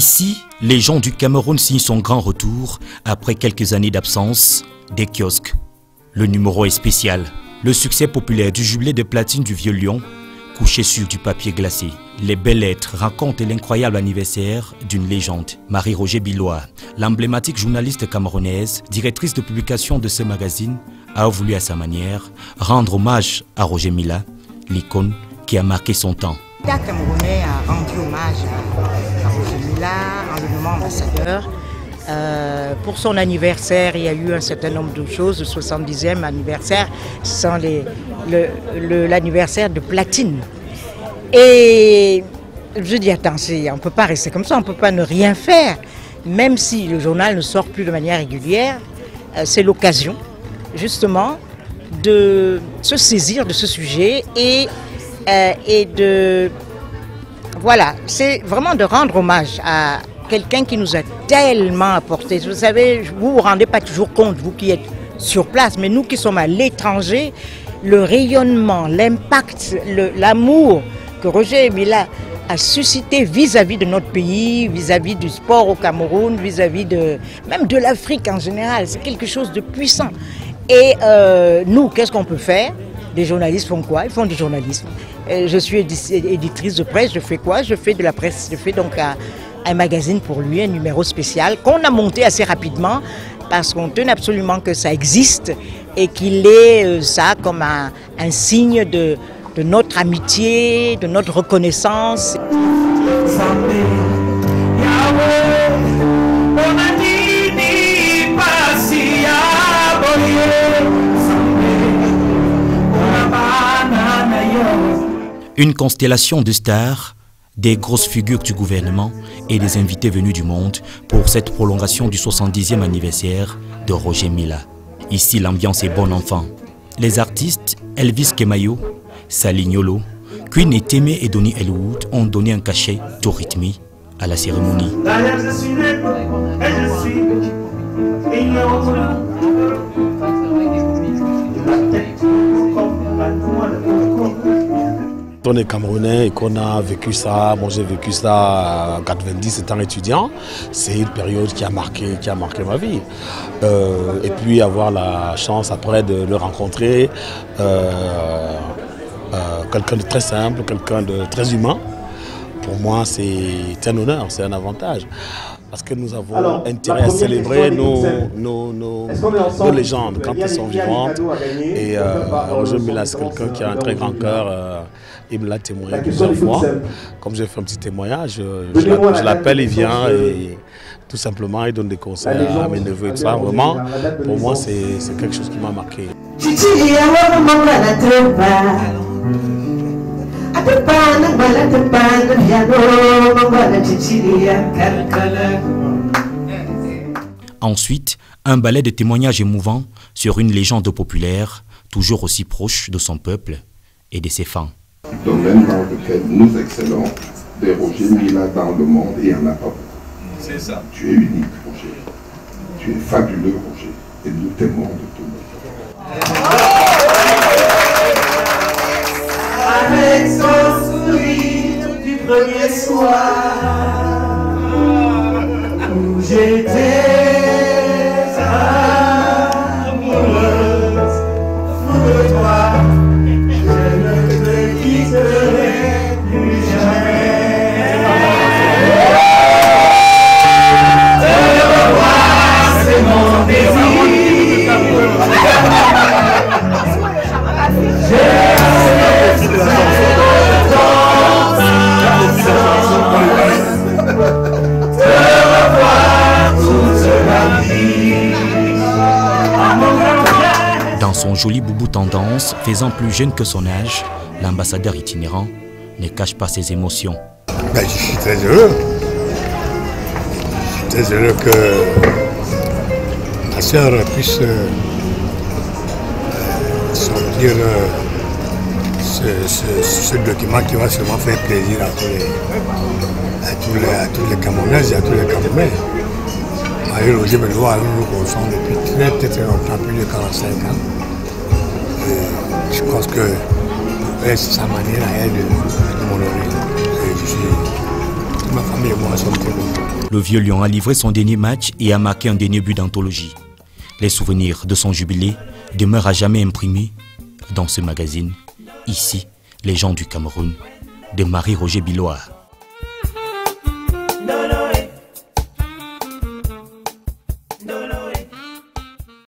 Ici, les gens du Cameroun signent son grand retour après quelques années d'absence des kiosques. Le numéro est spécial. Le succès populaire du jubilé de platine du Vieux Lion, couché sur du papier glacé. Les belles lettres racontent l'incroyable anniversaire d'une légende. Marie-Roger Billois, l'emblématique journaliste camerounaise, directrice de publication de ce magazine, a voulu à sa manière rendre hommage à Roger Mila, l'icône qui a marqué son temps. L'État camerounais a rendu hommage à Roger Mila en le nommant ambassadeur. Pour son anniversaire, il y a eu un certain nombre de choses. Le 70e anniversaire, c'est l'anniversaire de platine. Et je dis, attends, on ne peut pas rester comme ça, on ne peut pas ne rien faire. Même si le journal ne sort plus de manière régulière, c'est l'occasion, justement, de se saisir de ce sujet et de... Voilà, c'est vraiment de rendre hommage à quelqu'un qui nous a tellement apporté. Vous savez, vous ne vous rendez pas toujours compte, vous qui êtes sur place, mais nous qui sommes à l'étranger, le rayonnement, l'impact, l'amour que Roger Mila a suscité vis-à-vis de notre pays, vis-à-vis du sport au Cameroun, vis-à-vis même de l'Afrique en général, c'est quelque chose de puissant. Et nous, qu'est-ce qu'on peut faire? Les journalistes font quoi? Ils font du journalisme. Je suis éditrice de presse, je fais quoi? Je fais de la presse, je fais donc un magazine pour lui, un numéro spécial qu'on a monté assez rapidement parce qu'on tenait absolument que ça existe et qu'il ait ça comme un signe de notre amitié, de notre reconnaissance. Une constellation de stars, des grosses figures du gouvernement et des invités venus du monde pour cette prolongation du 70e anniversaire de Roger Mila. Ici, l'ambiance est bon enfant. Les artistes Elvis Kemayo, Salignolo, Queen et Témé et Donny Elwood ont donné un cachet tout rythmé à la cérémonie. On est Camerounais et qu'on a vécu ça, moi j'ai vécu ça à 90 étant étudiant, c'est une période qui a marqué ma vie. Et puis avoir la chance après de le rencontrer, quelqu'un de très simple, quelqu'un de très humain, pour moi c'est un honneur, c'est un avantage. Parce que nous avons intérêt à célébrer nos légendes quand elles sont vivantes. Et Roger Mila, c'est quelqu'un qui a un très grand cœur. Il me l'a témoigné plusieurs fois. Comme j'ai fait un petit témoignage, je l'appelle, il vient et tout simplement il donne des conseils à mes neveux et tout ça. Vraiment, pour moi, c'est quelque chose qui m'a marqué. Ensuite, un ballet de témoignages émouvants sur une légende populaire, toujours aussi proche de son peuple et de ses fans. Le domaine dans lequel nous excellons, des Roger Mila dans le monde, et il n'y en a pas beaucoup. C'est ça. Tu es unique, Roger. Tu es fabuleux, Roger. Et nous t'aimons de tout notre cœur. Avec son sourire du premier soir où j'étais amoureuse, fou de toi, je ne te quitterai plus jamais. Te revoir, c'est mon désir. Dans son joli boubou tendance, faisant plus jeune que son âge, l'ambassadeur itinérant ne cache pas ses émotions. Je suis très heureux. Je suis très heureux que ma soeur puisse sortir ce document qui va sûrement faire plaisir à tous les Camerounaises et à tous les Camerounais. Marie-Roger Billois, nous nous connaissons depuis très longtemps, plus de 45 ans. Et je pense que c'est sa manière à elle de m'honorer. Je suis ma famille et moi sommes très contents. Le Vieux Lion a livré son dernier match et a marqué un dernier but d'anthologie. Les souvenirs de son jubilé demeurent à jamais imprimés dans ce magazine. Ici, les gens du Cameroun, de Marie-Roger Biloa.